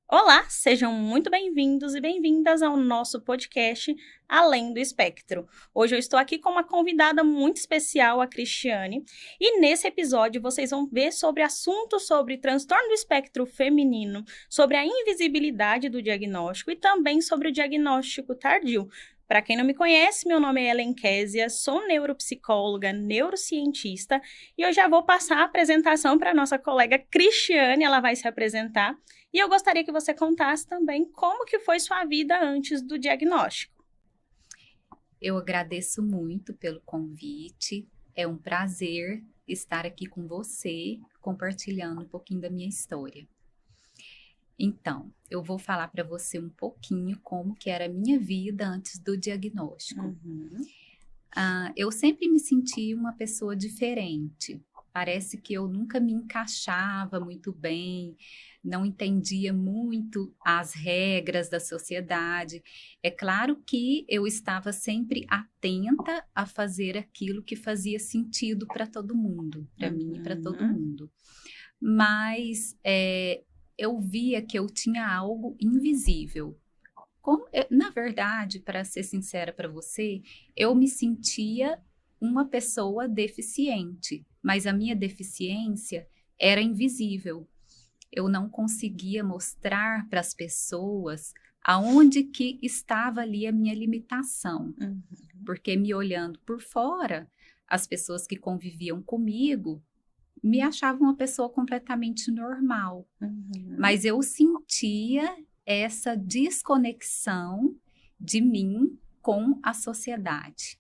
Olá, sejam muito bem-vindos e bem-vindas ao nosso podcast Além do Espectro. Hoje eu estou aqui com uma convidada muito especial, a Cristiane, e nesse episódio vocês vão ver sobre assuntos sobre transtorno do espectro feminino, sobre a invisibilidade do diagnóstico e também sobre o diagnóstico tardio. Para quem não me conhece, meu nome é Helen Késia, sou neuropsicóloga, neurocientista, e eu já vou passar a apresentação para a nossa colega Cristiane, ela vai se apresentar. E eu gostaria que você contasse também como que foi sua vida antes do diagnóstico. Eu agradeço muito pelo convite. É um prazer estar aqui com você, compartilhando um pouquinho da minha história. Então, eu vou falar para você um pouquinho como que era a minha vida antes do diagnóstico. Eu sempre me senti uma pessoa diferente. Parece que eu nunca me encaixava muito bem, não entendia muito as regras da sociedade. É claro que eu estava sempre atenta a fazer aquilo que fazia sentido para todo mundo, para mim e para todo mundo. Mas eu via que eu tinha algo invisível. Na verdade, para ser sincera para você, eu me sentia uma pessoa deficiente, mas a minha deficiência era invisível. Eu não conseguia mostrar para as pessoas aonde que estava ali a minha limitação, porque me olhando por fora, as pessoas que conviviam comigo me achavam uma pessoa completamente normal, mas eu sentia essa desconexão de mim com a sociedade.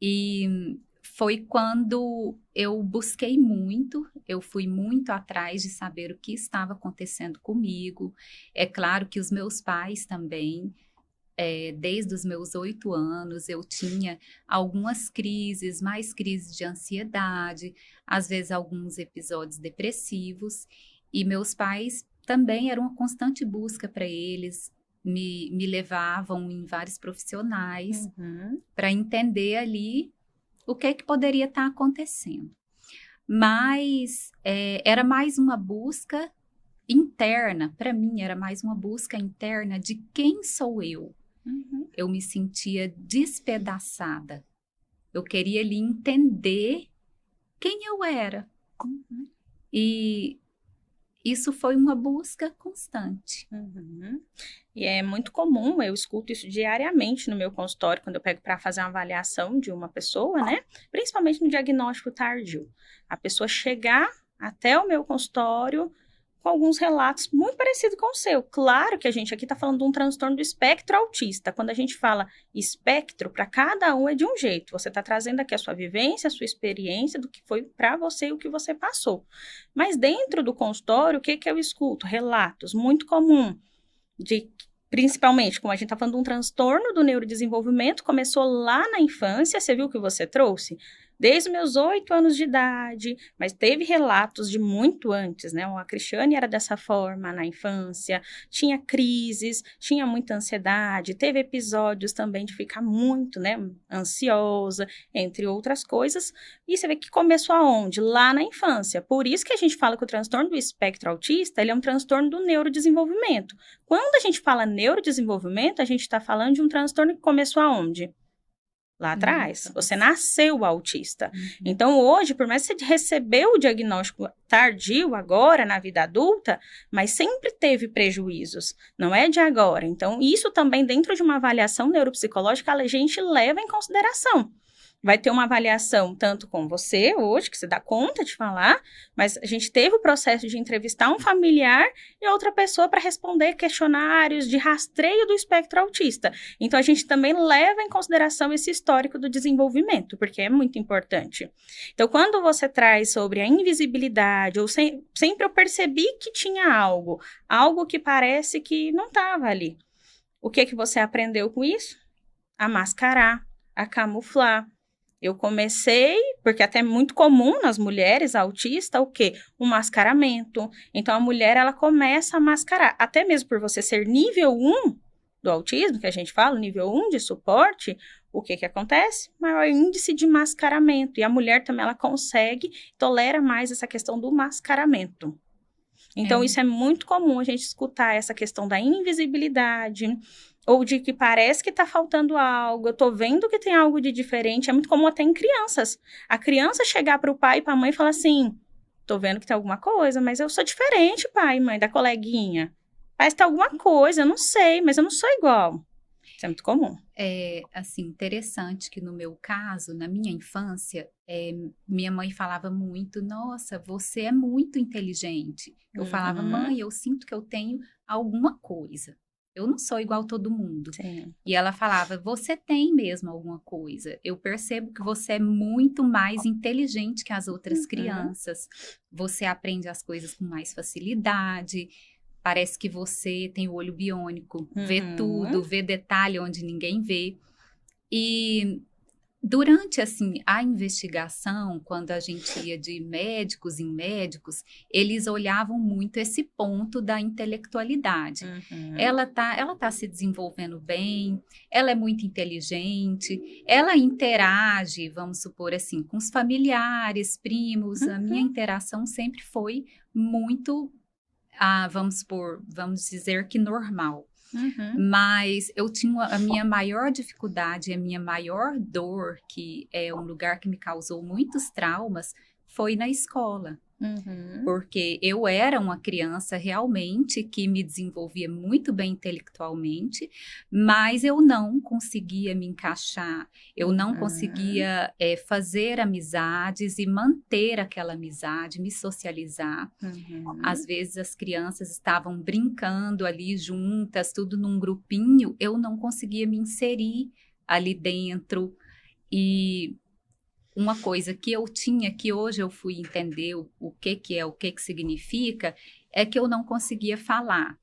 E foi quando eu busquei muito, eu fui muito atrás de saber o que estava acontecendo comigo. É claro que os meus pais também, desde os meus 8 anos, eu tinha algumas crises, mais crises de ansiedade, às vezes alguns episódios depressivos, e meus pais também era uma constante busca para eles, me levavam em vários profissionais para entender ali o que poderia estar acontecendo. Mas era mais uma busca interna, para mim era mais uma busca interna de quem sou eu. Eu me sentia despedaçada. Eu queria ali entender quem eu era. E isso foi uma busca constante. E é muito comum, eu escuto isso diariamente no meu consultório, quando eu pego para fazer uma avaliação de uma pessoa, né? Principalmente no diagnóstico tardio. A pessoa chegar até o meu consultório com alguns relatos muito parecidos com o seu. Claro que a gente aqui está falando de um transtorno do espectro autista. Quando a gente fala espectro, para cada um é de um jeito. Você está trazendo aqui a sua vivência, a sua experiência do que foi para você e o que você passou. Mas dentro do consultório, o que eu escuto? Relatos muito comum de principalmente, como a gente está falando de um transtorno do neurodesenvolvimento, começou lá na infância, você viu que você trouxe? Desde meus 8 anos de idade, mas teve relatos de muito antes, né? A Cristiane era dessa forma na infância, tinha crises, tinha muita ansiedade, teve episódios também de ficar muito, né, ansiosa, entre outras coisas, e você vê que começou aonde? Lá na infância. Por isso que a gente fala que o transtorno do espectro autista, ele é um transtorno do neurodesenvolvimento. Quando a gente fala neurodesenvolvimento, a gente está falando de um transtorno que começou aonde? Lá atrás. Você nasceu autista. Então, hoje, por mais que você recebeu o diagnóstico tardio agora, na vida adulta, mas sempre teve prejuízos. Não é de agora. Então, isso também, dentro de uma avaliação neuropsicológica, a gente leva em consideração. Vai ter uma avaliação tanto com você hoje, que você dá conta de falar, mas a gente teve o processo de entrevistar um familiar e outra pessoa para responder questionários de rastreio do espectro autista. Então, a gente também leva em consideração esse histórico do desenvolvimento, porque é muito importante. Então, quando você traz sobre a invisibilidade, ou sempre eu percebi que tinha algo que parece que não estava ali. O que você aprendeu com isso? A mascarar, a camuflar. Eu comecei, porque até é muito comum nas mulheres autistas, o quê? O mascaramento. Então, a mulher, ela começa a mascarar. Até mesmo por você ser nível 1 do autismo, que a gente fala, nível 1 de suporte, o que acontece? Maior índice de mascaramento. E a mulher também, ela consegue, tolera mais essa questão do mascaramento. Então, isso é muito comum a gente escutar essa questão da invisibilidade, ou de que parece que está faltando algo, eu tô vendo que tem algo de diferente. É muito comum até em crianças. A criança chegar para o pai e para a mãe e falar assim, tô vendo que tem alguma coisa, mas eu sou diferente, pai e mãe, da coleguinha. Parece que tem alguma coisa, eu não sei, mas eu não sou igual. Isso é muito comum. É, assim, interessante que no meu caso, na minha infância, minha mãe falava muito, nossa, você é muito inteligente. Eu falava, mãe, eu sinto que eu tenho alguma coisa. Eu não sou igual todo mundo. Sim. E ela falava, você tem mesmo alguma coisa. Eu percebo que você é muito mais inteligente que as outras crianças. Você aprende as coisas com mais facilidade. Parece que você tem o olho biônico, vê tudo, vê detalhe onde ninguém vê. E durante, assim, a investigação, quando a gente ia de médicos em médicos, eles olhavam muito esse ponto da intelectualidade. Ela tá se desenvolvendo bem, ela é muito inteligente, ela interage, vamos supor assim, com os familiares, primos. A minha interação sempre foi muito, vamos dizer que normal. Mas eu tinha a minha maior dificuldade, a minha maior dor, que é um lugar que me causou muitos traumas, foi na escola. Porque eu era uma criança realmente que me desenvolvia muito bem intelectualmente, mas eu não conseguia me encaixar, eu não conseguia fazer amizades e manter aquela amizade, me socializar. Às vezes as crianças estavam brincando ali juntas, tudo num grupinho, eu não conseguia me inserir ali dentro. E uma coisa que eu tinha, que hoje eu fui entender o que é, o que significa, é que eu não conseguia falar.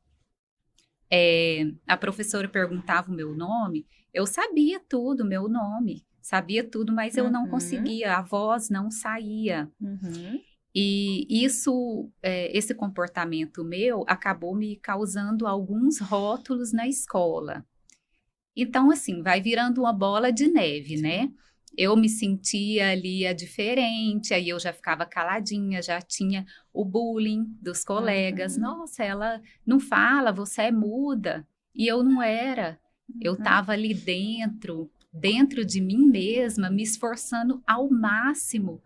A professora perguntava o meu nome, eu sabia tudo, meu nome, sabia tudo, mas eu não conseguia, a voz não saía. E isso, esse comportamento meu acabou me causando alguns rótulos na escola. Então, assim, vai virando uma bola de neve, né? Eu me sentia ali a diferente, aí eu já ficava caladinha, já tinha o bullying dos colegas. Nossa, ela não fala, você é muda. E eu não era. Eu estava ali dentro de mim mesma, me esforçando ao máximo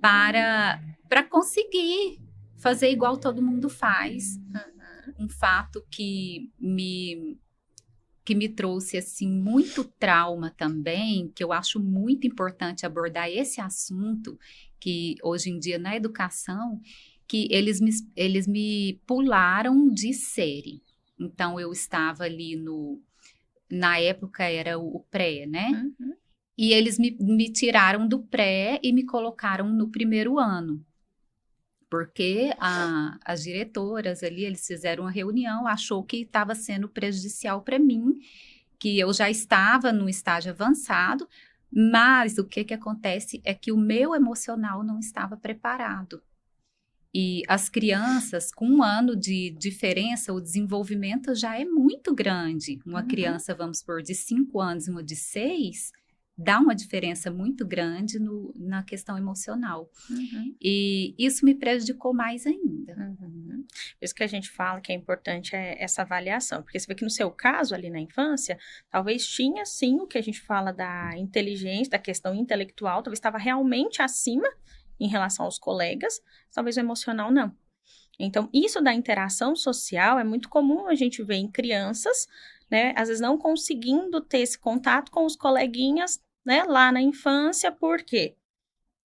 para conseguir fazer igual todo mundo faz. Um fato que me trouxe assim muito trauma também, que eu acho muito importante abordar esse assunto, que hoje em dia na educação, que eles me pularam de série. Então eu estava ali na época era o pré, né? E eles me tiraram do pré e me colocaram no primeiro ano. Porque as diretoras ali, eles fizeram uma reunião, achou que estava sendo prejudicial para mim, que eu já estava no estágio avançado, mas o que acontece é que o meu emocional não estava preparado. E as crianças, com 1 ano de diferença, o desenvolvimento já é muito grande. Uma criança, vamos supor, de 5 anos e uma de 6, dá uma diferença muito grande na questão emocional. E isso me prejudicou mais ainda. Por isso que a gente fala que é importante essa avaliação, porque você vê que no seu caso, ali na infância, talvez tinha sim o que a gente fala da inteligência, da questão intelectual, talvez estava realmente acima em relação aos colegas, talvez o emocional não. Então, isso da interação social é muito comum a gente ver em crianças, né, às vezes não conseguindo ter esse contato com os coleguinhas, né, lá na infância, porque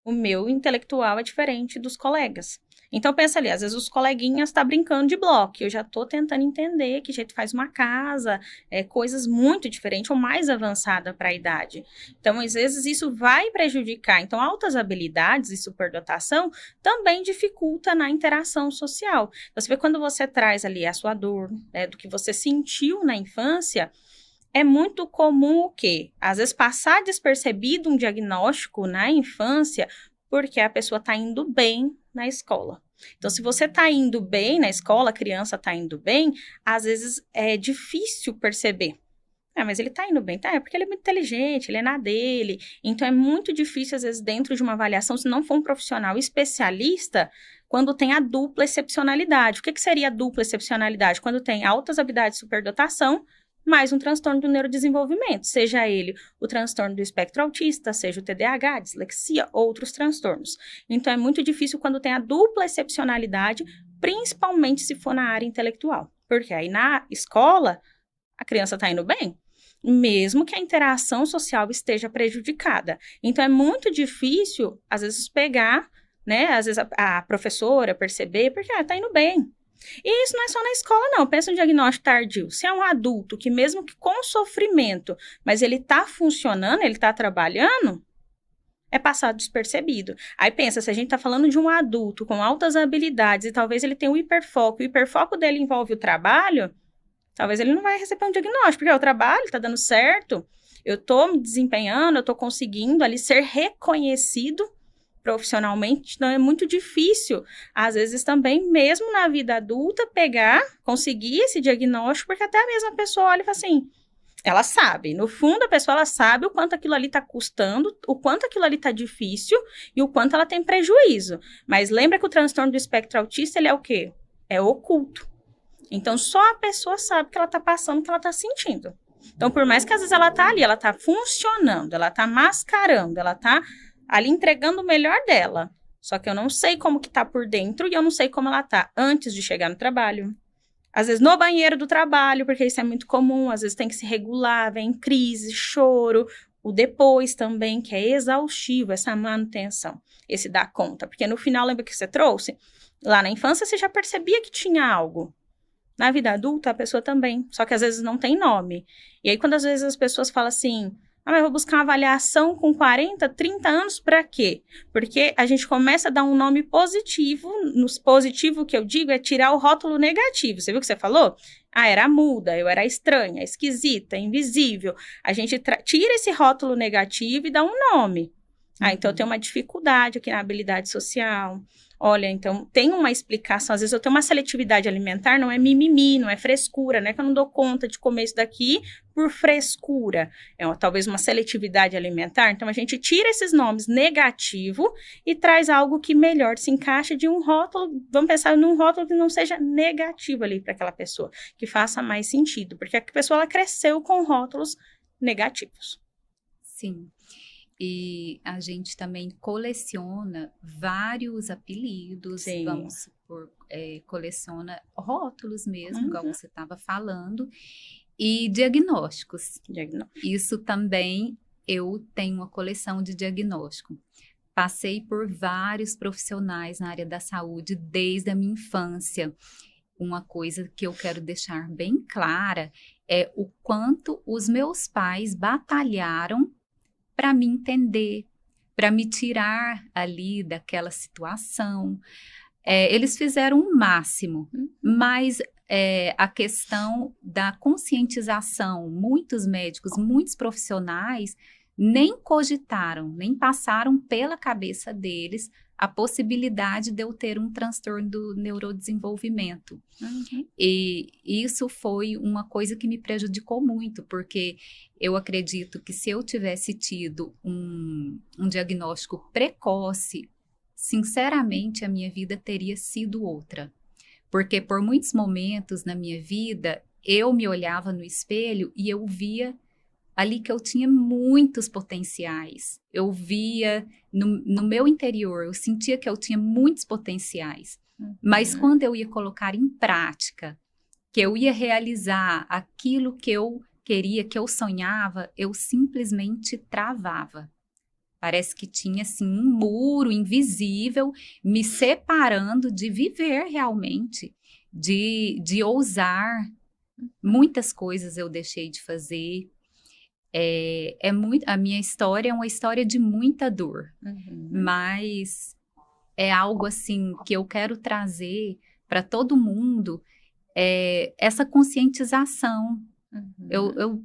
o meu intelectual é diferente dos colegas. Então, pensa ali, às vezes os coleguinhas estão brincando de bloco, eu já estou tentando entender que jeito faz uma casa, coisas muito diferentes ou mais avançadas para a idade. Então, às vezes isso vai prejudicar. Então, altas habilidades e superdotação também dificulta na interação social. Você vê quando você traz ali a sua dor, do que você sentiu na infância, é muito comum o quê? Às vezes passar despercebido um diagnóstico na infância porque a pessoa está indo bem na escola. Então, se você está indo bem na escola, a criança está indo bem, às vezes é difícil perceber. Mas ele está indo bem, tá? É porque ele é muito inteligente, ele é na dele. Então, é muito difícil, às vezes, dentro de uma avaliação, se não for um profissional especialista, quando tem a dupla excepcionalidade. O que seria a dupla excepcionalidade? Quando tem altas habilidades de superdotação, mais um transtorno do neurodesenvolvimento, seja ele o transtorno do espectro autista, seja o TDAH, dislexia, outros transtornos. Então, é muito difícil quando tem a dupla excepcionalidade, principalmente se for na área intelectual. Porque aí na escola, a criança está indo bem, mesmo que a interação social esteja prejudicada. Então, é muito difícil, às vezes, pegar, né, às vezes a professora perceber, porque está indo bem. E isso não é só na escola, não. Pensa no diagnóstico tardio. Se é um adulto que, mesmo que com sofrimento, mas ele está funcionando, ele está trabalhando, é passado despercebido. Aí pensa, se a gente está falando de um adulto com altas habilidades e talvez ele tenha um hiperfoco, e o hiperfoco dele envolve o trabalho, talvez ele não vai receber um diagnóstico, porque o trabalho está dando certo, eu estou me desempenhando, eu estou conseguindo ali ser reconhecido profissionalmente, então é muito difícil, às vezes também, mesmo na vida adulta, conseguir esse diagnóstico, porque até a mesma pessoa olha e fala assim, ela sabe, no fundo a pessoa ela sabe o quanto aquilo ali está custando, o quanto aquilo ali está difícil e o quanto ela tem prejuízo, mas lembra que o transtorno do espectro autista, ele é o quê? É oculto. Então, só a pessoa sabe o que ela está passando, o que ela está sentindo. Então, por mais que às vezes ela está ali, ela está funcionando, ela está mascarando, ela está ali entregando o melhor dela. Só que eu não sei como que tá por dentro e eu não sei como ela tá antes de chegar no trabalho. Às vezes no banheiro do trabalho, porque isso é muito comum, às vezes tem que se regular, vem crise, choro, o depois também, que é exaustivo, essa manutenção, esse dar conta. Porque no final, lembra que você trouxe? Lá na infância você já percebia que tinha algo. Na vida adulta, a pessoa também, só que às vezes não tem nome. E aí, quando às vezes as pessoas falam assim, mas eu vou buscar uma avaliação com 40, 30 anos para quê? Porque a gente começa a dar um nome positivo, no positivo que eu digo é tirar o rótulo negativo. Você viu o que você falou? Ah, era muda, eu era estranha, esquisita, invisível. A gente tira esse rótulo negativo e dá um nome. Ah, então eu tenho uma dificuldade aqui na habilidade social. Olha, então tem uma explicação. Às vezes eu tenho uma seletividade alimentar, não é mimimi, não é frescura, não é que eu não dou conta de comer isso daqui por frescura. Talvez uma seletividade alimentar. Então a gente tira esses nomes negativo e traz algo que melhor se encaixa de um rótulo. Vamos pensar num rótulo que não seja negativo ali para aquela pessoa, que faça mais sentido, porque a pessoa ela cresceu com rótulos negativos. Sim. E a gente também coleciona vários apelidos, Sim. Vamos supor, coleciona rótulos mesmo, igual você estava falando, e diagnósticos. Isso também, eu tenho uma coleção de diagnóstico. Passei por vários profissionais na área da saúde desde a minha infância. Uma coisa que eu quero deixar bem clara é o quanto os meus pais batalharam para me entender, para me tirar ali daquela situação. Eles fizeram o máximo, mas a questão da conscientização, muitos médicos, muitos profissionais nem cogitaram, nem passaram pela cabeça deles a possibilidade de eu ter um transtorno do neurodesenvolvimento. E isso foi uma coisa que me prejudicou muito, porque eu acredito que se eu tivesse tido um diagnóstico precoce, sinceramente a minha vida teria sido outra. Porque por muitos momentos na minha vida, eu me olhava no espelho e eu via ali que eu tinha muitos potenciais. Eu via no meu interior, eu sentia que eu tinha muitos potenciais. Mas quando eu ia colocar em prática, que eu ia realizar aquilo que eu queria, que eu sonhava, eu simplesmente travava. Parece que tinha assim um muro invisível me separando de viver realmente, de ousar. Muitas coisas eu deixei de fazer. A minha história é uma história de muita dor, mas é algo assim que eu quero trazer para todo mundo, essa conscientização. Eu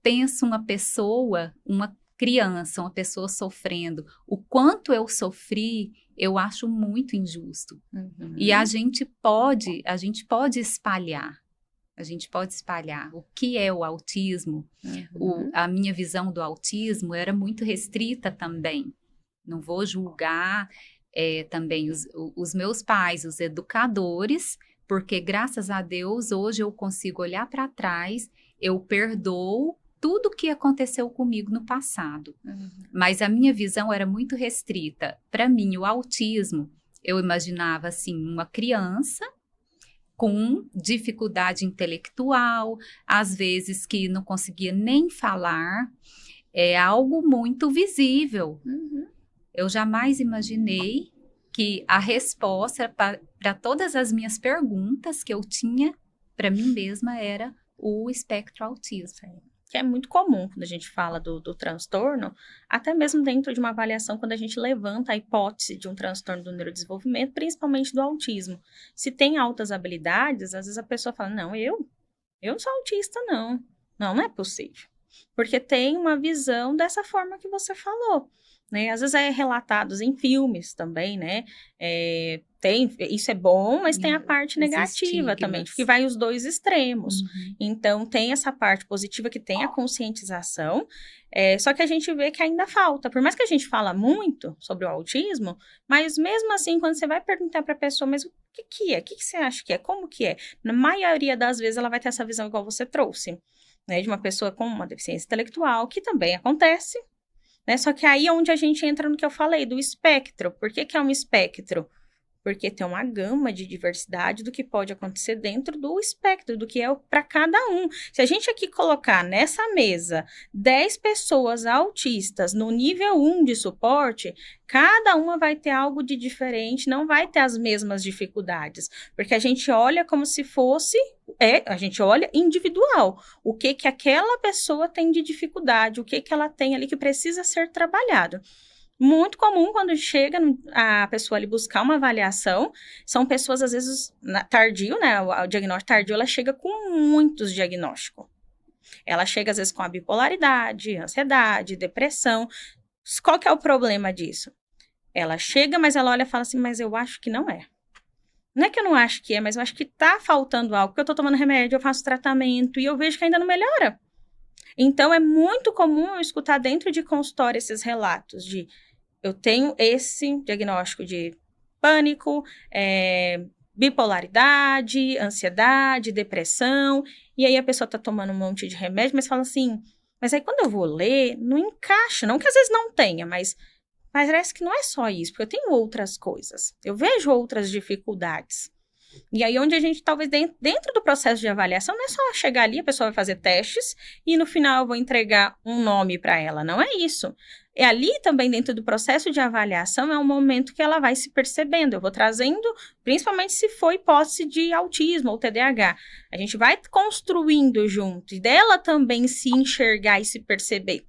penso uma pessoa, uma criança, uma pessoa sofrendo, o quanto eu sofri, eu acho muito injusto. E a gente pode espalhar. A gente pode espalhar o que é o autismo. A minha visão do autismo era muito restrita também. Não vou julgar, também os meus pais, os educadores, porque graças a Deus hoje eu consigo olhar para trás, eu perdoo tudo que aconteceu comigo no passado. Mas a minha visão era muito restrita. Para mim, o autismo, eu imaginava assim, uma criança com dificuldade intelectual, às vezes que não conseguia nem falar, é algo muito visível. Eu jamais imaginei que a resposta para todas as minhas perguntas que eu tinha para mim mesma era o espectro autismo. Que é muito comum quando a gente fala do transtorno, até mesmo dentro de uma avaliação, quando a gente levanta a hipótese de um transtorno do neurodesenvolvimento, principalmente do autismo. Se tem altas habilidades, às vezes a pessoa fala, não, eu não sou autista, não. Não é possível. Porque tem uma visão dessa forma que você falou, né? Às vezes é relatados em filmes também, né? Isso é bom, mas tem a parte negativa também, que vai os dois extremos. Então, tem essa parte positiva que tem a conscientização, só que a gente vê que ainda falta. Por mais que a gente fala muito sobre o autismo, mas mesmo assim, quando você vai perguntar para a pessoa, mas o que é? O que você acha que é? Como que é? Na maioria das vezes, ela vai ter essa visão igual você trouxe, né? De uma pessoa com uma deficiência intelectual, que também acontece, né? Só que aí é onde a gente entra no que eu falei, do espectro. Por que é um espectro? Porque tem uma gama de diversidade do que pode acontecer dentro do espectro, do que é para cada um. Se a gente aqui colocar nessa mesa 10 pessoas autistas no nível 1 de suporte, cada uma vai ter algo de diferente, não vai ter as mesmas dificuldades, porque a gente olha como se fosse, a gente olha individual, o que aquela pessoa tem de dificuldade, o que ela tem ali que precisa ser trabalhado. Muito comum quando chega a pessoa ali buscar uma avaliação, são pessoas às vezes tardio, né, o diagnóstico tardio, ela chega com muitos diagnósticos. Ela chega às vezes com a bipolaridade, ansiedade, depressão. Qual que é o problema disso? Ela chega, mas ela olha e fala assim, mas eu acho que não é. Não é que eu não acho que é, mas eu acho que tá faltando algo, porque eu tô tomando remédio, eu faço tratamento e eu vejo que ainda não melhora. Então, é muito comum eu escutar dentro de consultório esses relatos de eu tenho esse diagnóstico de pânico, bipolaridade, ansiedade, depressão, e aí a pessoa tá tomando um monte de remédio, mas fala assim, mas aí quando eu vou ler, não encaixa, não que às vezes não tenha, mas parece que não é só isso, porque eu tenho outras coisas, eu vejo outras dificuldades. E aí onde a gente, talvez, dentro do processo de avaliação, não é só chegar ali, a pessoa vai fazer testes e no final eu vou entregar um nome para ela, não é isso. E ali também, dentro do processo de avaliação, é um momento que ela vai se percebendo. Eu vou trazendo, principalmente se for hipótese de autismo ou TDAH. A gente vai construindo junto, e dela também se enxergar e se perceber.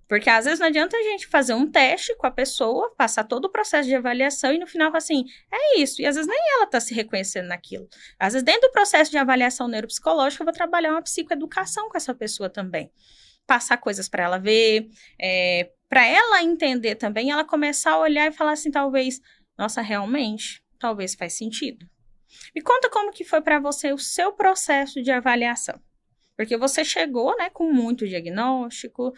Porque às vezes não adianta a gente fazer um teste com a pessoa, passar todo o processo de avaliação e no final assim, é isso. E às vezes nem ela está se reconhecendo naquilo. Às vezes dentro do processo de avaliação neuropsicológica eu vou trabalhar uma psicoeducação com essa pessoa também. Passar coisas para ela ver, para ela entender também, ela começar a olhar e falar assim, talvez, nossa, realmente, talvez faz sentido. Me conta como que foi para você o seu processo de avaliação. Porque você chegou, né, com muito diagnóstico,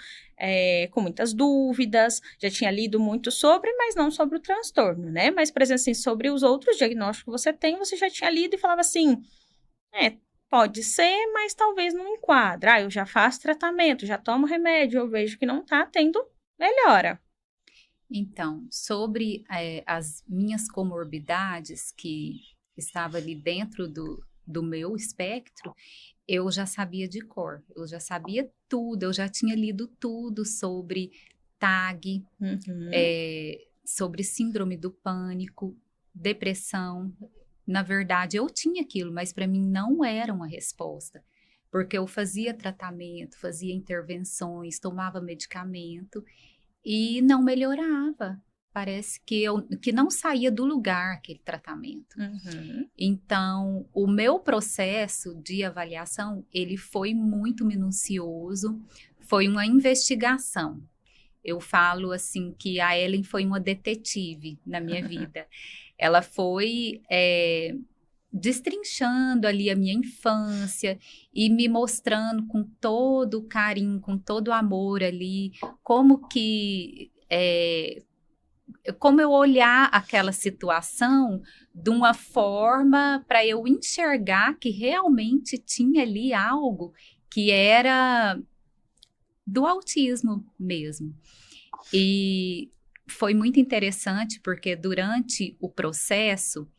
com muitas dúvidas, já tinha lido muito sobre, mas não sobre o transtorno, né? Mas, por exemplo, assim, sobre os outros diagnósticos que você tem, você já tinha lido e falava assim, pode ser, mas talvez não enquadra. Eu já faço tratamento, já tomo remédio, eu vejo que não está tendo melhora. Então, sobre as minhas comorbidades que estavam ali dentro do meu espectro, eu já sabia de cor, eu já sabia tudo, eu já tinha lido tudo sobre TAG, sobre síndrome do pânico, depressão. Na verdade, eu tinha aquilo, mas para mim não era uma resposta, porque eu fazia tratamento, fazia intervenções, tomava medicamento e não melhorava. Parece que não saía do lugar aquele tratamento. Então, o meu processo de avaliação, ele foi muito minucioso, foi uma investigação. Eu falo assim que a Ellen foi uma detetive na minha vida. Ela foi destrinchando ali a minha infância e me mostrando com todo o carinho, com todo o amor ali, como que como eu olhar aquela situação de uma forma para eu enxergar que realmente tinha ali algo que era do autismo mesmo. E foi muito interessante porque durante o processo,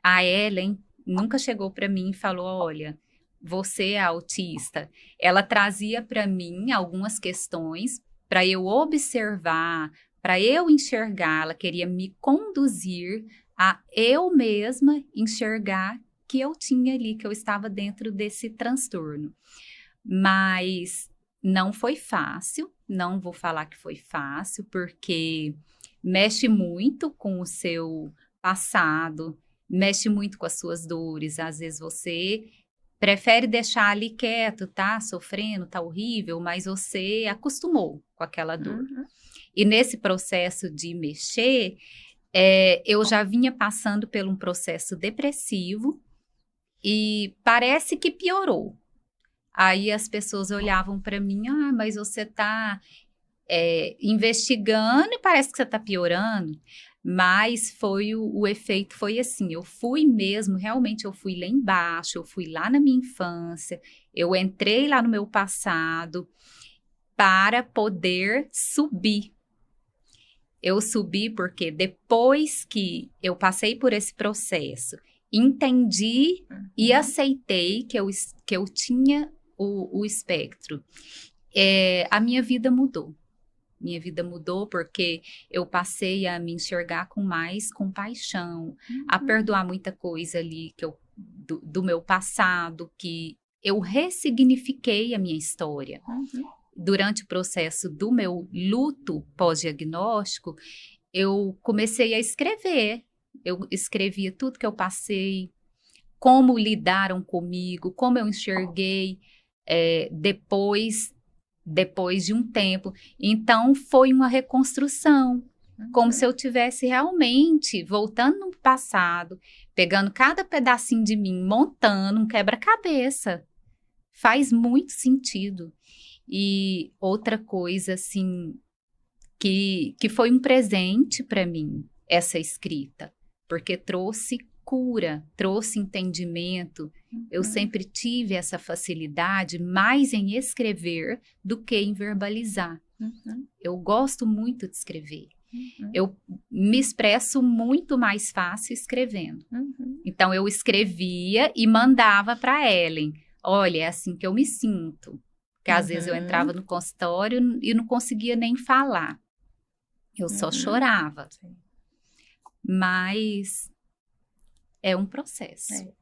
a Ellen nunca chegou para mim e falou, olha, você é autista. Ela trazia para mim algumas questões para eu observar, para eu enxergar. Ela queria me conduzir a eu mesma enxergar que eu tinha ali, que eu estava dentro desse transtorno. Mas não foi fácil, não vou falar que foi fácil, porque mexe muito com o seu passado, mexe muito com as suas dores. Às vezes você prefere deixar ali quieto, tá sofrendo, tá horrível, mas você acostumou com aquela dor. Uhum. E nesse processo de mexer, eu já vinha passando por um processo depressivo e parece que piorou. Aí as pessoas olhavam para mim, mas você está investigando e parece que você está piorando. Mas o efeito foi assim, eu fui mesmo, realmente eu fui lá embaixo, eu fui lá na minha infância, eu entrei lá no meu passado para poder subir. Eu subi porque depois que eu passei por esse processo, entendi e aceitei que eu tinha o espectro, a minha vida mudou. Minha vida mudou porque eu passei a me enxergar com mais compaixão, a perdoar muita coisa ali do meu passado, que eu ressignifiquei a minha história. Durante o processo do meu luto pós-diagnóstico, eu comecei a escrever. Eu escrevia tudo que eu passei, como lidaram comigo, como eu enxerguei depois de um tempo. Então, foi uma reconstrução, como se eu tivesse realmente voltando no passado, pegando cada pedacinho de mim, montando um quebra-cabeça. Faz muito sentido. E outra coisa, assim, que foi um presente para mim, essa escrita, porque trouxe cura, trouxe entendimento. Eu sempre tive essa facilidade mais em escrever do que em verbalizar. Eu gosto muito de escrever. Eu me expresso muito mais fácil escrevendo. Então, eu escrevia e mandava para Ellen. Olha, é assim que eu me sinto. Porque às vezes eu entrava no consultório e não conseguia nem falar. Eu só chorava. Mas é um processo.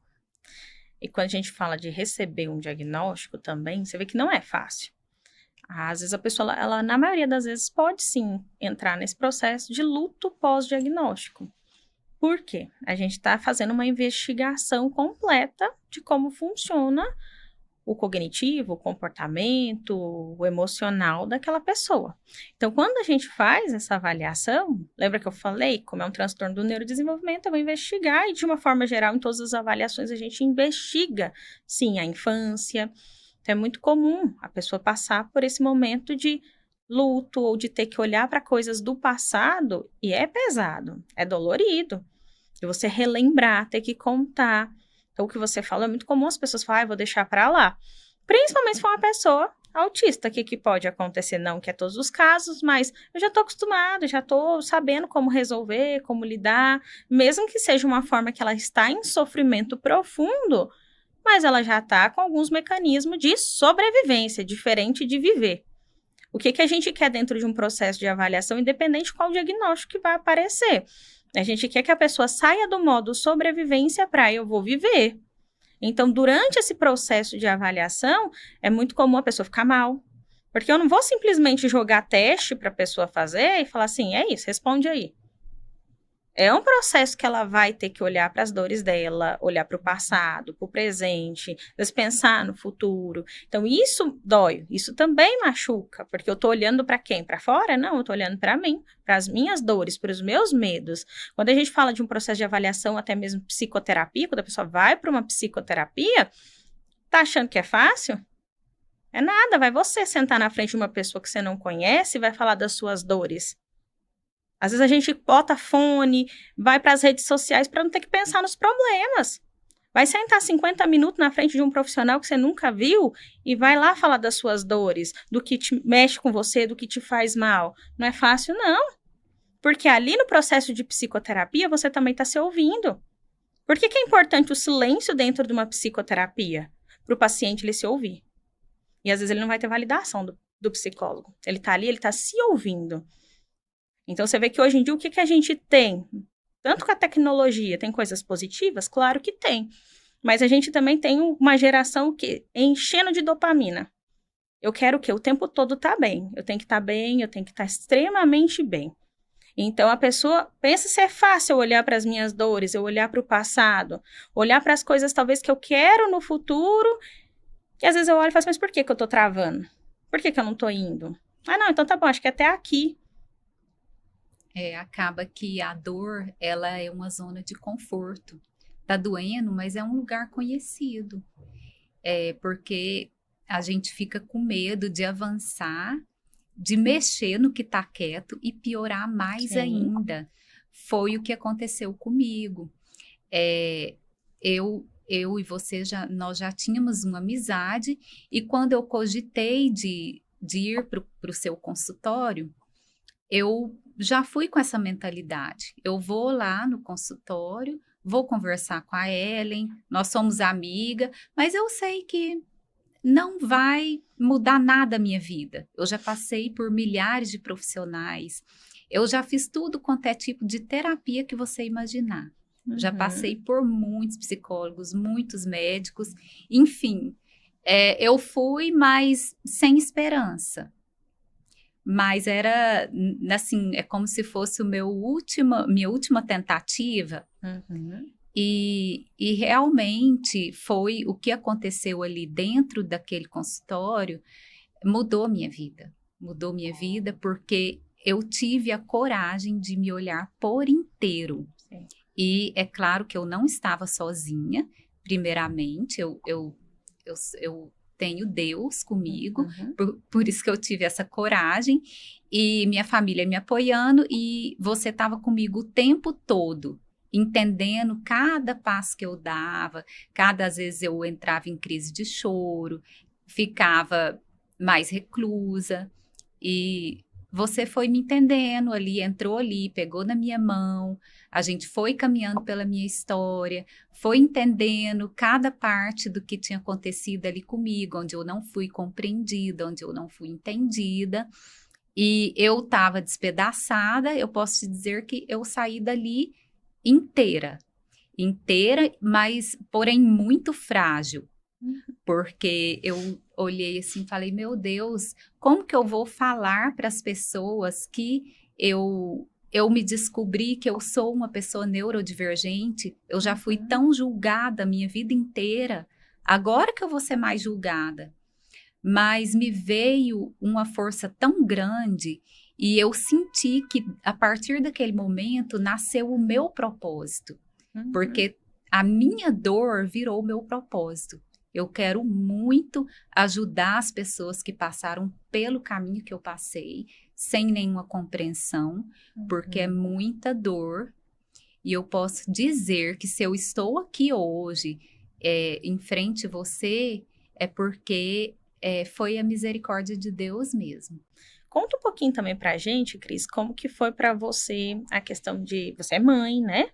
E quando a gente fala de receber um diagnóstico também, você vê que não é fácil. Às vezes a pessoa, ela, na maioria das vezes, pode sim entrar nesse processo de luto pós-diagnóstico. Por quê? A gente está fazendo uma investigação completa de como funciona o cognitivo, o comportamento, o emocional daquela pessoa. Então, quando a gente faz essa avaliação, lembra que eu falei, como é um transtorno do neurodesenvolvimento, eu vou investigar, e de uma forma geral, em todas as avaliações, a gente investiga, sim, a infância. Então, é muito comum a pessoa passar por esse momento de luto, ou de ter que olhar para coisas do passado, e é pesado, é dolorido. De você relembrar, ter que contar. Então, o que você fala é muito comum, as pessoas falam, vou deixar para lá. Principalmente se for uma pessoa autista, que pode acontecer, não que é todos os casos, mas eu já estou acostumada, já estou sabendo como resolver, como lidar, mesmo que seja uma forma que ela está em sofrimento profundo, mas ela já está com alguns mecanismos de sobrevivência, diferente de viver. O que a gente quer dentro de um processo de avaliação, independente de qual diagnóstico que vai aparecer? A gente quer que a pessoa saia do modo sobrevivência para eu vou viver. Então, durante esse processo de avaliação, é muito comum a pessoa ficar mal. Porque eu não vou simplesmente jogar teste para a pessoa fazer e falar assim, é isso, responde aí. É um processo que ela vai ter que olhar para as dores dela, olhar para o passado, para o presente, pensar no futuro. Então, isso dói, isso também machuca, porque eu estou olhando para quem? Para fora? Não, eu estou olhando para mim, para as minhas dores, para os meus medos. Quando a gente fala de um processo de avaliação, até mesmo psicoterapia, quando a pessoa vai para uma psicoterapia, tá achando que é fácil? É nada, vai você sentar na frente de uma pessoa que você não conhece e vai falar das suas dores. Às vezes a gente bota fone, vai para as redes sociais para não ter que pensar nos problemas. Vai sentar 50 minutos na frente de um profissional que você nunca viu e vai lá falar das suas dores, do que te mexe com você, do que te faz mal. Não é fácil, não. Porque ali no processo de psicoterapia, você também está se ouvindo. Por que é importante o silêncio dentro de uma psicoterapia? Para o paciente ele se ouvir. E às vezes ele não vai ter validação do psicólogo. Ele está ali, ele está se ouvindo. Então você vê que hoje em dia o que a gente tem? Tanto com a tecnologia, tem coisas positivas? Claro que tem. Mas a gente também tem uma geração que enchendo de dopamina. Eu quero o quê? O tempo todo tá bem. Eu tenho que estar bem, eu tenho que estar extremamente bem. Então a pessoa pensa se é fácil eu olhar para as minhas dores, eu olhar para o passado, olhar para as coisas talvez que eu quero no futuro, e às vezes eu olho e falo assim, mas por que eu tô travando? Por que eu não tô indo? Ah, não, então tá bom, acho que até aqui. Acaba que a dor, ela é uma zona de conforto. Tá doendo, mas é um lugar conhecido. Porque a gente fica com medo de avançar, de mexer no que tá quieto e piorar mais Sim. ainda. Foi o que aconteceu comigo. Eu e você, nós já tínhamos uma amizade, e quando eu cogitei de ir para o seu consultório, eu já fui com essa mentalidade. Eu vou lá no consultório, vou conversar com a Ellen, nós somos amiga, mas eu sei que não vai mudar nada a minha vida. Eu já passei por milhares de profissionais, eu já fiz tudo quanto é tipo de terapia que você imaginar. Já passei por muitos psicólogos, muitos médicos, enfim. Eu fui, mas sem esperança. Mas era, assim, é como se fosse minha última tentativa. E realmente foi o que aconteceu ali dentro daquele consultório, mudou minha vida. Mudou minha vida porque eu tive a coragem de me olhar por inteiro. Sim. E é claro que eu não estava sozinha, primeiramente, eu tenho Deus comigo, por isso que eu tive essa coragem, e minha família me apoiando, e você estava comigo o tempo todo, entendendo cada passo que eu dava, às vezes eu entrava em crise de choro, ficava mais reclusa, e você foi me entendendo ali, entrou ali, pegou na minha mão, a gente foi caminhando pela minha história, foi entendendo cada parte do que tinha acontecido ali comigo, onde eu não fui compreendida, onde eu não fui entendida, e eu estava despedaçada. Eu posso te dizer que eu saí dali inteira, mas porém muito frágil, porque eu olhei assim e falei, meu Deus, como que eu vou falar para as pessoas que eu me descobri que eu sou uma pessoa neurodivergente? Eu já fui tão julgada a minha vida inteira, agora que eu vou ser mais julgada. Mas me veio uma força tão grande, e eu senti que a partir daquele momento nasceu o meu propósito, porque a minha dor virou o meu propósito. Eu quero muito ajudar as pessoas que passaram pelo caminho que eu passei, sem nenhuma compreensão, porque é muita dor. E eu posso dizer que se eu estou aqui hoje, em frente a você, é porque foi a misericórdia de Deus mesmo. Conta um pouquinho também pra gente, Cris, como que foi para você a questão de... Você é mãe, né?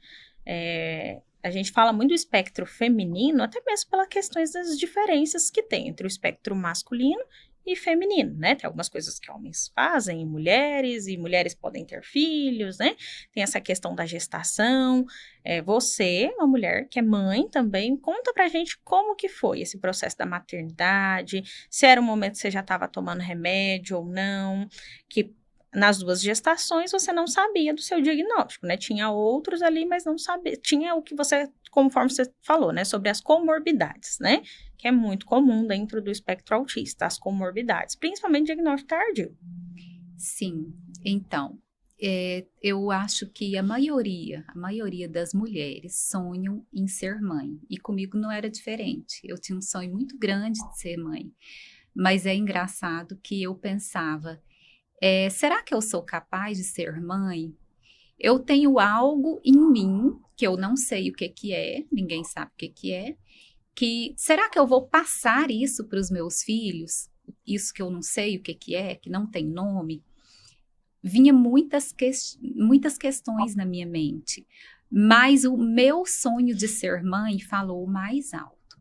A gente fala muito do espectro feminino, até mesmo pelas questões das diferenças que tem entre o espectro masculino e feminino, né? Tem algumas coisas que homens fazem, e mulheres podem ter filhos, né? Tem essa questão da gestação. Você, uma mulher que é mãe também, conta pra gente como que foi esse processo da maternidade, se era um momento que você já estava tomando remédio ou não, que nas 2 gestações você não sabia do seu diagnóstico, né? Tinha outros ali, mas não sabia. Tinha o que você, conforme você falou, né? Sobre as comorbidades, né? Que é muito comum dentro do espectro autista, as comorbidades, principalmente diagnóstico tardio. Sim, então, eu acho que a maioria das mulheres sonham em ser mãe, e comigo não era diferente. Eu tinha um sonho muito grande de ser mãe, mas é engraçado que eu pensava, será que eu sou capaz de ser mãe? eu tenho algo em mim que eu não sei o que que é, ninguém sabe o que que é, que será que eu vou passar isso para os meus filhos? Isso que eu não sei o que que é, que não tem nome? Vinha muitas questões na minha mente, mas o meu sonho de ser mãe falou mais alto.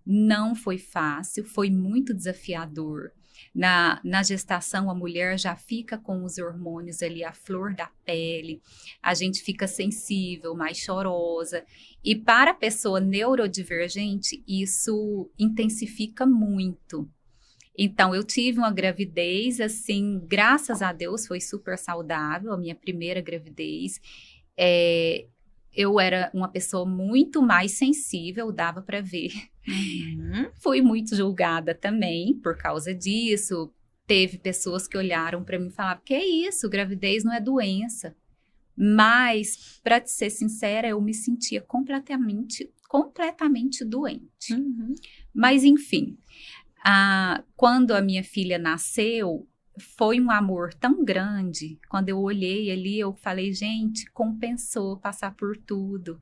Não foi fácil, foi muito desafiador. Na gestação, a mulher já fica com os hormônios ali à flor da pele, a gente fica sensível, mais chorosa. E para a pessoa neurodivergente, isso intensifica muito. Então, eu tive uma gravidez, assim, graças a Deus, foi super saudável, a minha primeira gravidez. Eu era uma pessoa muito mais sensível, dava para ver. Fui muito julgada também por causa disso. Teve pessoas que olharam para mim e falaram: que é isso, gravidez não é doença. Mas, para te ser sincera, eu me sentia completamente doente. Mas, enfim, quando a minha filha nasceu, foi um amor tão grande. Quando eu olhei ali, eu falei: gente, compensou passar por tudo.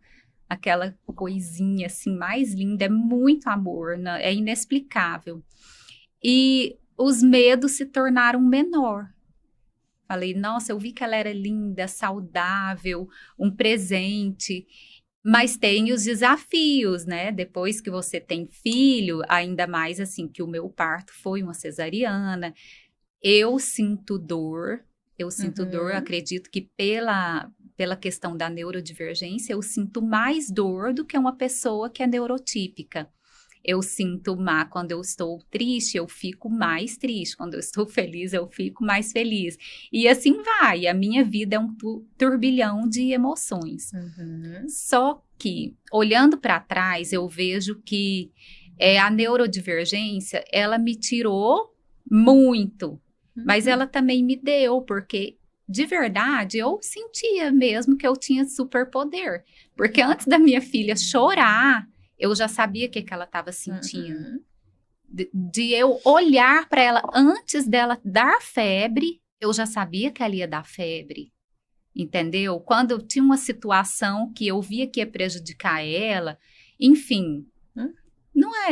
Aquela coisinha assim mais linda, é muito amor, né? É inexplicável. E os medos se tornaram menor. Falei: nossa, eu vi que ela era linda, saudável, um presente. Mas tem os desafios, né? Depois que você tem filho, ainda mais assim, que o meu parto foi uma cesariana, eu sinto dor, acredito que pela questão da neurodivergência, eu sinto mais dor do que uma pessoa que é neurotípica. Eu sinto quando eu estou triste, eu fico mais triste. Quando eu estou feliz, eu fico mais feliz. E assim vai. A minha vida é um turbilhão de emoções. Só que, olhando para trás, eu vejo que a neurodivergência, ela me tirou muito. Mas ela também me deu, porque de verdade eu sentia mesmo que eu tinha superpoder. Porque antes da minha filha chorar, eu já sabia o que ela estava sentindo. De eu olhar para ela antes dela dar febre, eu já sabia que ela ia dar febre. Entendeu? Quando eu tinha uma situação que eu via que ia prejudicar ela, enfim.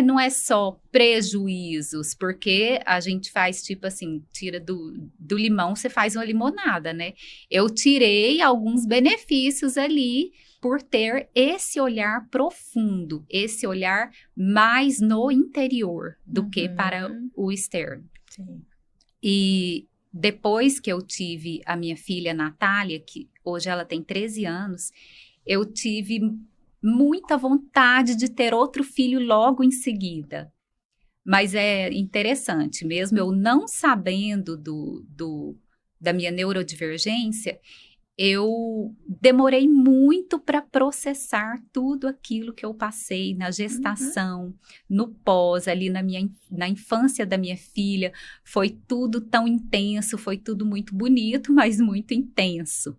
Não é só prejuízos, porque a gente faz tipo assim, tira do limão, você faz uma limonada, né? Eu tirei alguns benefícios ali por ter esse olhar profundo, esse olhar mais no interior do que para o externo. Sim. E depois que eu tive a minha filha Natália, que hoje ela tem 13 anos, eu tive muita vontade de ter outro filho logo em seguida. Mas é interessante, mesmo eu não sabendo da minha neurodivergência, eu demorei muito para processar tudo aquilo que eu passei na gestação, no pós, ali na infância da minha filha. Foi tudo tão intenso, foi tudo muito bonito, mas muito intenso.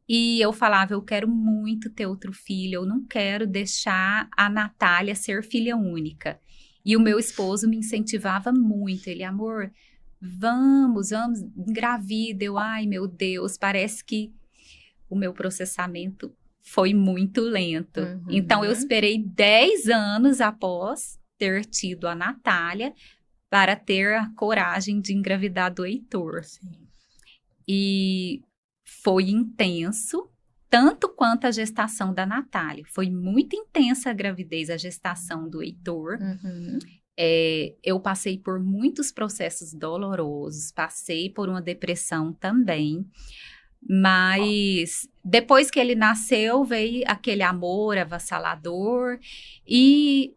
E eu falava: eu quero muito ter outro filho, eu não quero deixar a Natália ser filha única. E o meu esposo me incentivava muito. Ele: amor, vamos, engravida. Eu: ai meu Deus, parece que o meu processamento foi muito lento. Então eu esperei 10 anos após ter tido a Natália para ter a coragem de engravidar do Heitor. Sim. E foi intenso, tanto quanto a gestação da Natália. Foi muito intensa a gravidez, a gestação do Heitor. Eu passei por muitos processos dolorosos, passei por uma depressão também, mas depois que ele nasceu, veio aquele amor avassalador e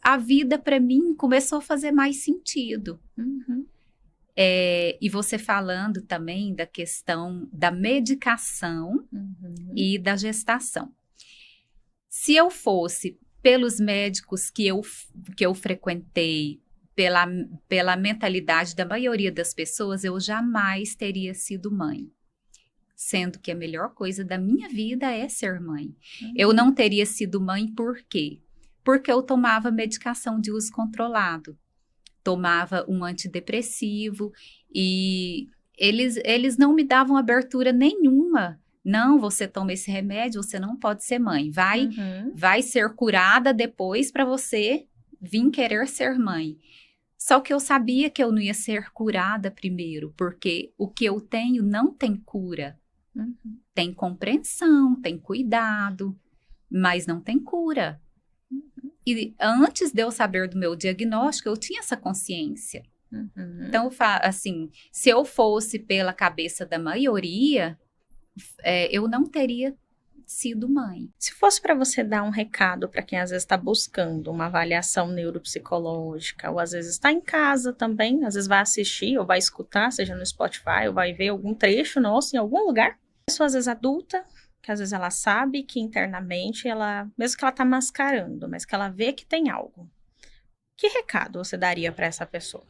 a vida para mim começou a fazer mais sentido. E você falando também da questão da medicação e da gestação. Se eu fosse pelos médicos que eu frequentei, pela mentalidade da maioria das pessoas, eu jamais teria sido mãe. Sendo que a melhor coisa da minha vida é ser mãe. Eu não teria sido mãe por quê? Porque eu tomava medicação de uso controlado. Tomava um antidepressivo e eles não me davam abertura nenhuma Não, você toma esse remédio, você não pode ser mãe. Uhum. Vai ser curada depois para você vir querer ser mãe. Só que eu sabia que eu não ia ser curada primeiro, porque o que eu tenho não tem cura. Uhum. Tem compreensão, tem cuidado, mas não tem cura. E antes de eu saber do meu diagnóstico, eu tinha essa consciência. Uhum. Então, assim, se eu fosse pela cabeça da maioria, eu não teria sido mãe. Se fosse para você dar um recado para quem às vezes está buscando uma avaliação neuropsicológica, ou às vezes está em casa também, às vezes vai assistir ou vai escutar, seja no Spotify, ou vai ver algum trecho nosso em algum lugar, pessoa às vezes adulta, que às vezes ela sabe que internamente ela, mesmo que ela está mascarando, mas que ela vê que tem algo. Que recado você daria para essa pessoa?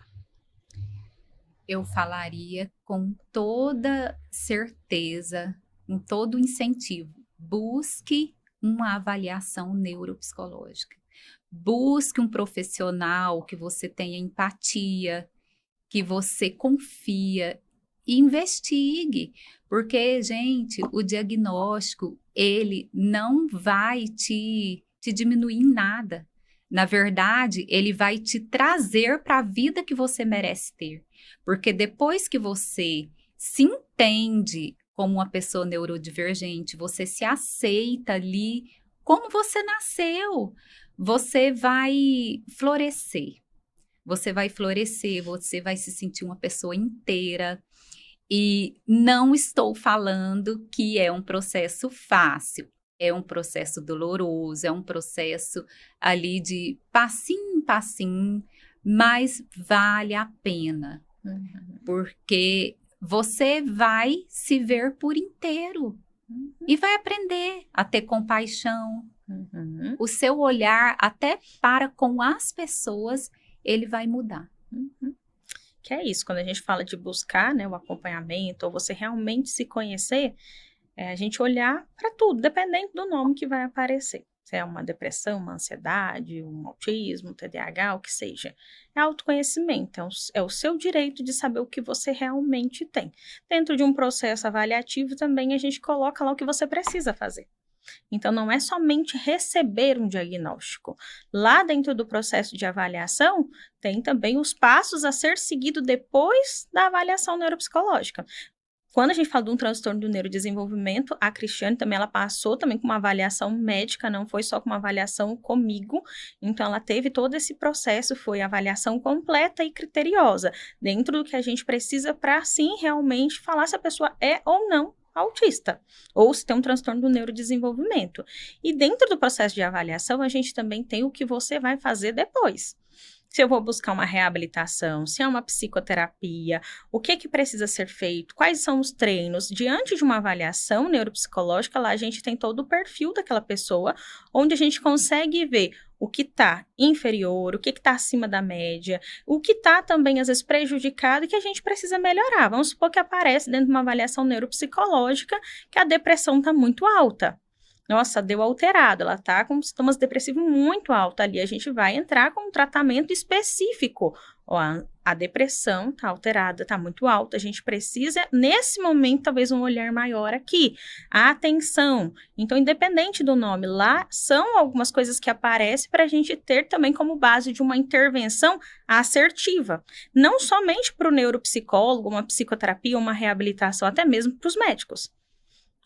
Eu falaria com toda certeza, com todo incentivo, busque uma avaliação neuropsicológica. Busque um profissional que você tenha empatia, que você confia e investigue. Porque, gente, o diagnóstico, ele não vai te diminuir em nada. Na verdade, ele vai te trazer para a vida que você merece ter. Porque depois que você se entende como uma pessoa neurodivergente, você se aceita ali como você nasceu, você vai florescer. Você vai florescer, você vai se sentir uma pessoa inteira. E não estou falando que é um processo fácil. É um processo doloroso, é um processo ali de passinho em passinho, mas vale a pena. Uhum. Porque você vai se ver por inteiro. E vai aprender a ter compaixão. Uhum. O seu olhar até para com as pessoas, ele vai mudar. Uhum. Que é isso, quando a gente fala de buscar, né, o acompanhamento, ou você realmente se conhecer, é a gente olhar para tudo, dependendo do nome que vai aparecer. Se é uma depressão, uma ansiedade, um autismo, um TDAH, o que seja. É autoconhecimento, é o seu direito de saber o que você realmente tem. Dentro de um processo avaliativo também a gente coloca lá o que você precisa fazer. Então, não é somente receber um diagnóstico. Lá dentro do processo de avaliação, tem também os passos a ser seguido depois da avaliação neuropsicológica. Quando a gente fala de um transtorno do neurodesenvolvimento, a Cristiane também, ela passou também com uma avaliação médica, não foi só com uma avaliação comigo, então ela teve todo esse processo, foi avaliação completa e criteriosa, dentro do que a gente precisa para, sim, realmente falar se a pessoa é ou não autista, ou se tem um transtorno do neurodesenvolvimento. E dentro do processo de avaliação, a gente também tem o que você vai fazer depois. Se eu vou buscar uma reabilitação, se é uma psicoterapia, o que precisa ser feito, quais são os treinos. Diante de uma avaliação neuropsicológica, lá a gente tem todo o perfil daquela pessoa, onde a gente consegue ver o que está inferior, o que está acima da média, o que está também, às vezes, prejudicado e que a gente precisa melhorar. Vamos supor que aparece dentro de uma avaliação neuropsicológica que a depressão está muito alta. Nossa, deu alterado, ela tá com sintomas depressivos muito altos ali, a gente vai entrar com um tratamento específico. Ó, a depressão tá alterada, tá muito alta, a gente precisa, nesse momento, talvez um olhar maior aqui. A atenção, então, independente do nome, lá são algumas coisas que aparecem para a gente ter também como base de uma intervenção assertiva. Não somente para o neuropsicólogo, uma psicoterapia, uma reabilitação, até mesmo para os médicos.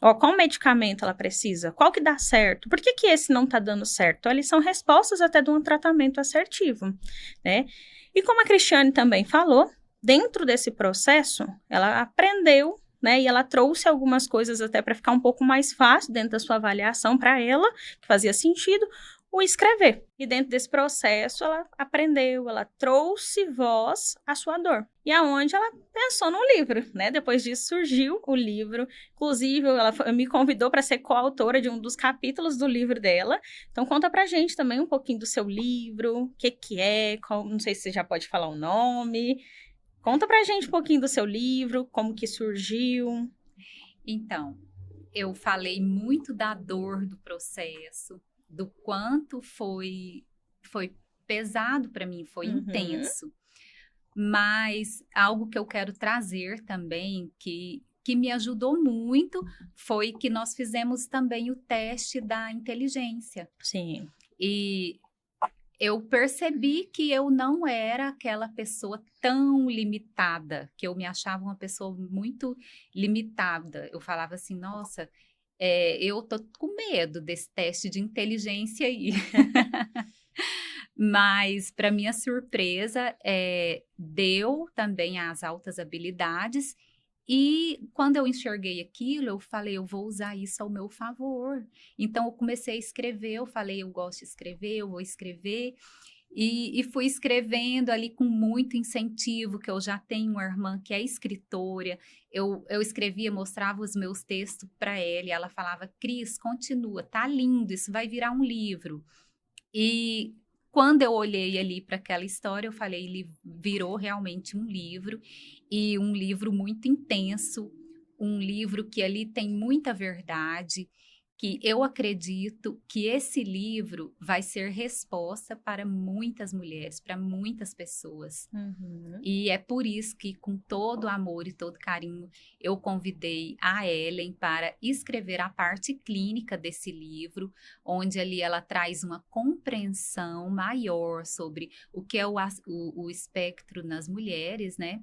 Ó, qual medicamento ela precisa? Qual que dá certo? Por que esse não tá dando certo? Então, eles são respostas até de um tratamento assertivo, né? E como a Cristiane também falou, dentro desse processo, ela aprendeu, né? E ela trouxe algumas coisas até para ficar um pouco mais fácil dentro da sua avaliação para ela, que fazia sentido, o escrever. E dentro desse processo, ela aprendeu, ela trouxe voz à sua dor. E aonde ela pensou no livro, né? Depois disso surgiu o livro. Inclusive, ela me convidou para ser coautora de um dos capítulos do livro dela. Então, conta pra gente também um pouquinho do seu livro, o que é, não sei se você já pode falar o nome. Conta pra gente um pouquinho do seu livro, como que surgiu. Então, eu falei muito da dor do processo, do quanto foi pesado para mim, foi intenso. Mas algo que eu quero trazer também, que que me ajudou muito foi que nós fizemos também o teste da inteligência. Sim. E eu percebi que eu não era aquela pessoa tão limitada, que eu me achava uma pessoa muito limitada. Eu falava assim, nossa, eu tô com medo desse teste de inteligência aí. Mas, para minha surpresa, deu também as altas habilidades. E quando eu enxerguei aquilo, eu falei, eu vou usar isso ao meu favor. Então, eu comecei a escrever, eu falei, eu gosto de escrever, eu vou escrever. E fui escrevendo ali com muito incentivo, que eu já tenho uma irmã que é escritora. Eu escrevia, mostrava os meus textos para ela, e ela falava, Cris, continua, tá lindo, isso vai virar um livro. E quando eu olhei ali para aquela história, eu falei, ele virou realmente um livro, e um livro muito intenso, um livro que ali tem muita verdade, que eu acredito que esse livro vai ser resposta para muitas mulheres, para muitas pessoas. Uhum. E é por isso que, com todo amor e todo carinho, eu convidei a Ellen para escrever a parte clínica desse livro, onde ali ela traz uma compreensão maior sobre o que é o espectro nas mulheres, né?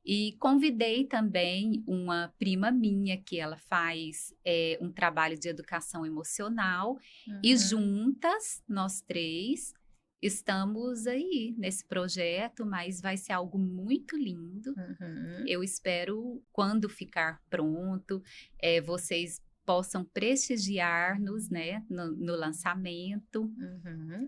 E convidei também uma prima minha, que ela faz um trabalho de educação emocional, e juntas, nós três, estamos aí nesse projeto, mas vai ser algo muito lindo. Eu espero, quando ficar pronto, vocês possam prestigiar-nos, né, no lançamento.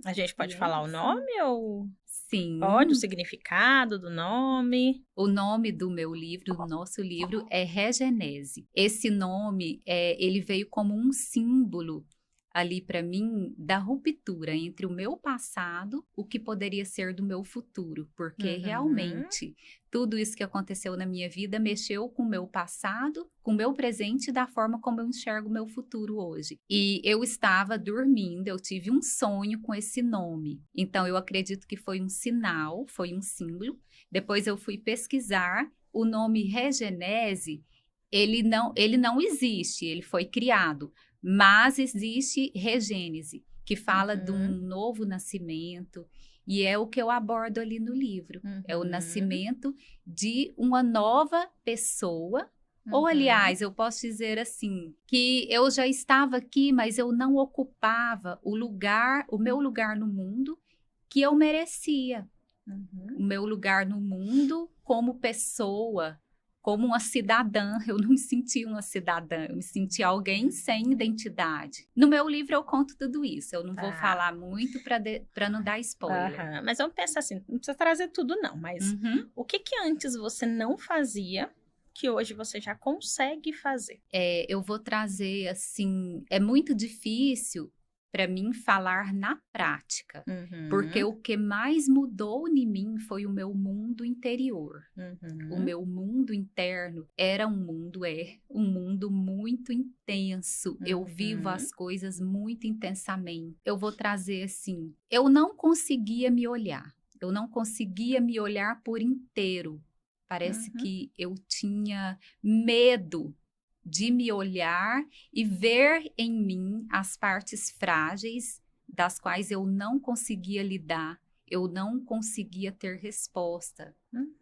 A gente pode falar o isso. nome ou Sim. pode, o significado do nome? O nome do meu livro, do nosso livro, é Regenese. Esse nome, ele veio como um símbolo ali para mim da ruptura entre o meu passado, o que poderia ser do meu futuro, porque realmente tudo isso que aconteceu na minha vida mexeu com o meu passado, com o meu presente, da forma como eu enxergo o meu futuro hoje. E eu estava dormindo, eu tive um sonho com esse nome. Então eu acredito que foi um sinal, foi um símbolo. Depois eu fui pesquisar o nome Regenese. Ele não existe, ele foi criado. Mas existe regênese, que fala de um novo nascimento, e é o que eu abordo ali no livro. É o nascimento de uma nova pessoa, ou aliás, eu posso dizer assim, que eu já estava aqui, mas eu não ocupava o meu lugar no mundo que eu merecia. O meu lugar no mundo como pessoa, como uma cidadã. Eu não me senti uma cidadã, eu me senti alguém sem identidade. No meu livro eu conto tudo isso, eu não vou falar muito para não dar spoiler. Mas vamos pensar assim, não precisa trazer tudo não, mas o que antes você não fazia que hoje você já consegue fazer? Eu vou trazer assim, é muito difícil para mim falar na prática, porque o que mais mudou em mim foi o meu mundo interior. O meu mundo interno era um mundo muito intenso. Eu vivo as coisas muito intensamente. Eu vou trazer assim, eu não conseguia me olhar. Eu não conseguia me olhar por inteiro. Parece que eu tinha medo de me olhar e ver em mim as partes frágeis das quais eu não conseguia lidar, eu não conseguia ter resposta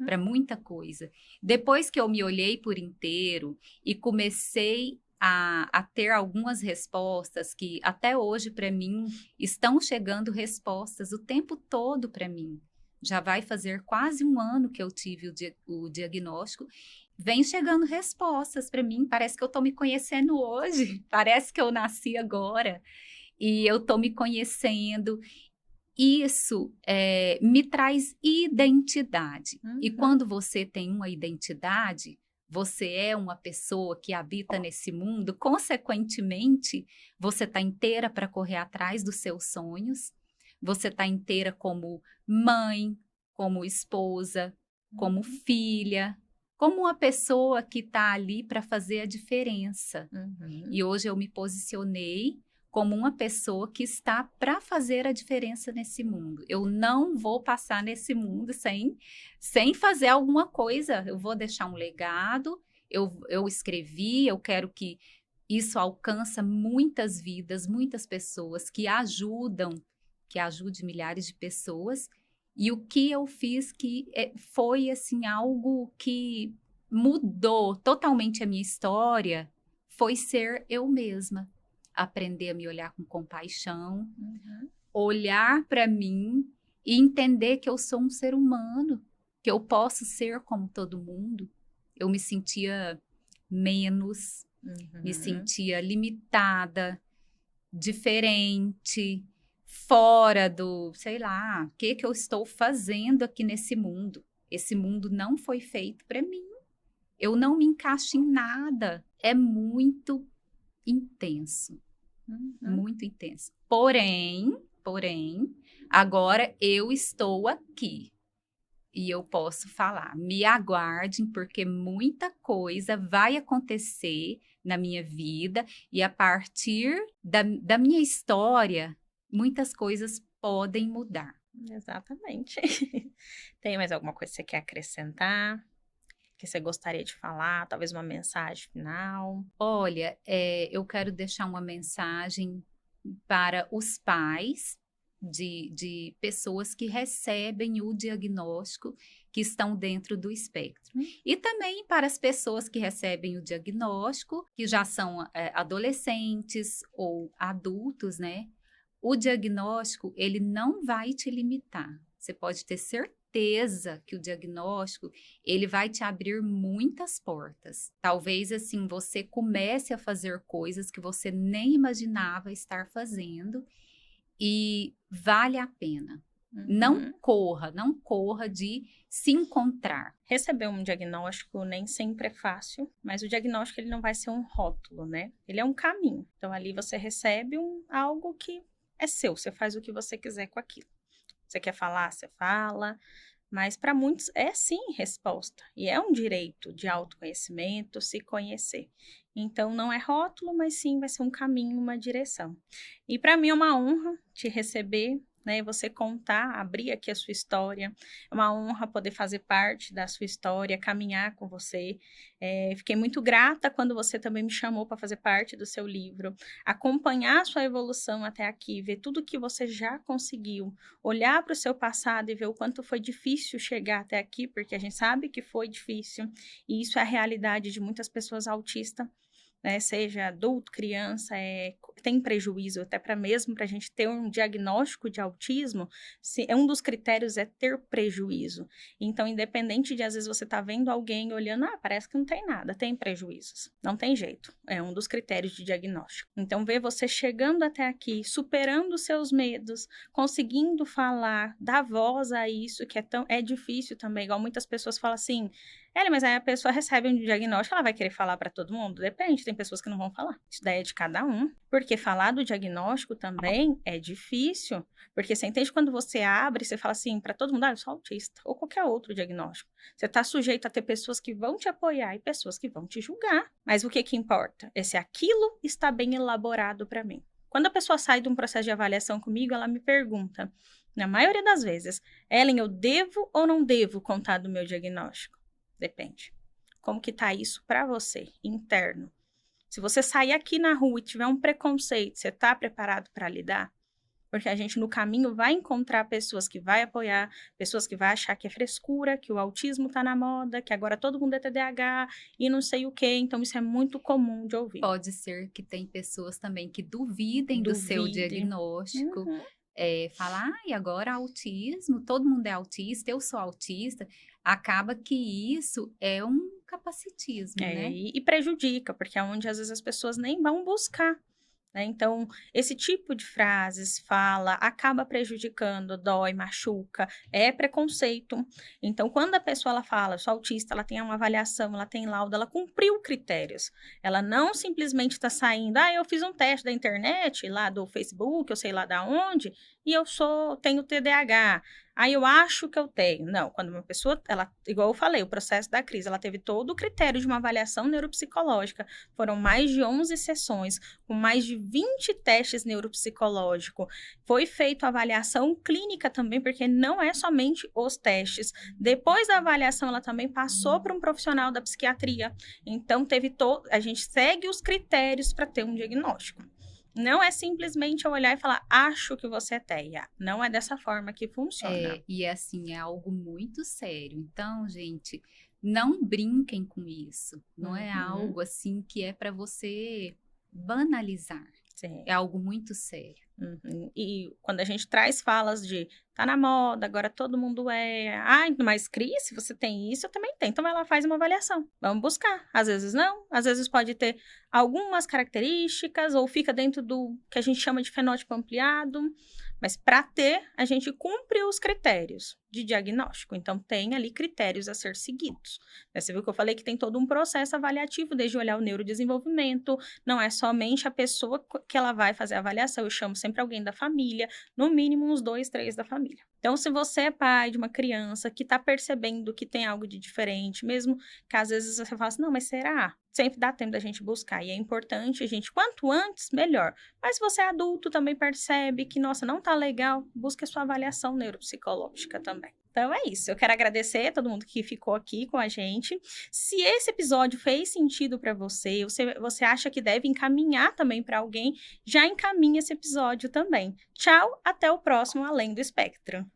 para muita coisa. Depois que eu me olhei por inteiro e comecei a ter algumas respostas que até hoje para mim estão chegando respostas o tempo todo para mim. Já vai fazer quase um ano que eu tive o diagnóstico. Vem chegando respostas para mim, parece que eu estou me conhecendo hoje, parece que eu nasci agora e eu estou me conhecendo. Isso me traz identidade. E quando você tem uma identidade, você é uma pessoa que habita nesse mundo, consequentemente, você está inteira para correr atrás dos seus sonhos, você está inteira como mãe, como esposa, como filha, como uma pessoa que está ali para fazer a diferença. E hoje eu me posicionei como uma pessoa que está para fazer a diferença nesse mundo. Eu não vou passar nesse mundo sem fazer alguma coisa. Eu vou deixar um legado eu escrevi, eu quero que isso alcança muitas vidas, muitas pessoas que ajude milhares de pessoas. E o que eu fiz foi assim algo que mudou totalmente a minha história, foi ser eu mesma, aprender a me olhar com compaixão, olhar para mim e entender que eu sou um ser humano, que eu posso ser como todo mundo. Eu me sentia menos, me sentia limitada, diferente, fora do, sei lá, o que eu estou fazendo aqui nesse mundo. Esse mundo não foi feito para mim. Eu não me encaixo em nada. É muito intenso. Muito intenso. Porém, agora eu estou aqui. E eu posso falar, me aguardem, porque muita coisa vai acontecer na minha vida. E a partir da minha história, muitas coisas podem mudar. Exatamente. Tem mais alguma coisa que você quer acrescentar? Que você gostaria de falar? Talvez uma mensagem final? Olha, eu quero deixar uma mensagem para os pais de pessoas que recebem o diagnóstico, que estão dentro do espectro. E também para as pessoas que recebem o diagnóstico, que já são adolescentes ou adultos, né? O diagnóstico, ele não vai te limitar. Você pode ter certeza que o diagnóstico, ele vai te abrir muitas portas. Talvez, assim, você comece a fazer coisas que você nem imaginava estar fazendo e vale a pena. Não corra de se encontrar. Receber um diagnóstico nem sempre é fácil, mas o diagnóstico ele não vai ser um rótulo, né? Ele é um caminho. Então, ali você recebe algo que é seu, você faz o que você quiser com aquilo. Você quer falar, você fala, mas para muitos é sim resposta. E é um direito de autoconhecimento, se conhecer. Então, não é rótulo, mas sim vai ser um caminho, uma direção. E para mim é uma honra te receber, né? Você contar, abrir aqui a sua história. É uma honra poder fazer parte da sua história, caminhar com você. Fiquei muito grata quando você também me chamou para fazer parte do seu livro, acompanhar a sua evolução até aqui, ver tudo que você já conseguiu, olhar para o seu passado e ver o quanto foi difícil chegar até aqui, porque a gente sabe que foi difícil, e isso é a realidade de muitas pessoas autistas, né, seja adulto, criança, tem prejuízo, até mesmo para a gente ter um diagnóstico de autismo, um dos critérios é ter prejuízo. Então, independente de, às vezes, você estar vendo alguém olhando, parece que não tem nada, tem prejuízos. Não tem jeito, é um dos critérios de diagnóstico. Então, ver você chegando até aqui, superando os seus medos, conseguindo falar, dar voz a isso, que é difícil também, igual muitas pessoas falam assim, mas aí a pessoa recebe um diagnóstico, ela vai querer falar para todo mundo? Depende, tem pessoas que não vão falar. Isso daí é de cada um. Porque falar do diagnóstico também é difícil. Porque você entende quando você abre, você fala assim para todo mundo, eu sou autista, ou qualquer outro diagnóstico. Você está sujeito a ter pessoas que vão te apoiar e pessoas que vão te julgar. Mas o que importa? É se aquilo está bem elaborado para mim. Quando a pessoa sai de um processo de avaliação comigo, ela me pergunta, na maioria das vezes, Ellen, eu devo ou não devo contar do meu diagnóstico? Depende. Como que tá isso para você, interno? Se você sair aqui na rua e tiver um preconceito, você tá preparado para lidar? Porque a gente no caminho vai encontrar pessoas que vai apoiar, pessoas que vai achar que é frescura, que o autismo tá na moda, que agora todo mundo é TDAH e não sei o quê. Então isso é muito comum de ouvir. Pode ser que tem pessoas também que duvidem do seu diagnóstico. Falar, e agora autismo, todo mundo é autista, eu sou autista, acaba que isso é um capacitismo, né? E prejudica, porque é onde às vezes as pessoas nem vão buscar, né? Então, esse tipo de frases, fala, acaba prejudicando, dói, machuca, é preconceito. Então, quando a pessoa ela fala, eu sou autista, ela tem uma avaliação, ela tem laudo, ela cumpriu critérios. Ela não simplesmente está saindo, eu fiz um teste da internet, lá do Facebook, eu sei lá da onde, e tenho TDAH. Aí eu acho que eu tenho. Não, quando uma pessoa, ela, igual eu falei, o processo da crise, ela teve todo o critério de uma avaliação neuropsicológica. Foram mais de 11 sessões, com mais de 20 testes neuropsicológicos. Foi feita a avaliação clínica também, porque não é somente os testes. Depois da avaliação, ela também passou para um profissional da psiquiatria. Então, a gente segue os critérios para ter um diagnóstico. Não é simplesmente eu olhar e falar, acho que você é TEA. Não é dessa forma que funciona. E assim, é algo muito sério. Então, gente, não brinquem com isso. Não é algo assim que é para você banalizar. Sim. É algo muito sério. E quando a gente traz falas de tá na moda, agora todo mundo mas Cris, se você tem isso, eu também tenho. Então ela faz uma avaliação. Vamos buscar. Às vezes não, às vezes pode ter algumas características ou fica dentro do que a gente chama de fenótipo ampliado. Mas para ter, a gente cumpre os critérios de diagnóstico. Então, tem ali critérios a ser seguidos. Você viu que eu falei que tem todo um processo avaliativo, desde olhar o neurodesenvolvimento. Não é somente a pessoa que ela vai fazer a avaliação. Eu chamo sempre alguém da família, no mínimo uns 2, 3 da família. Então, se você é pai de uma criança que está percebendo que tem algo de diferente, mesmo que às vezes você fala assim, não, mas será? Sempre dá tempo da gente buscar. E é importante a gente, quanto antes, melhor. Mas se você é adulto, também percebe que, nossa, não tá legal, busque a sua avaliação neuropsicológica também. Então é isso. Eu quero agradecer a todo mundo que ficou aqui com a gente. Se esse episódio fez sentido para você, você acha que deve encaminhar também para alguém, já encaminha esse episódio também. Tchau, até o próximo Além do Espectro.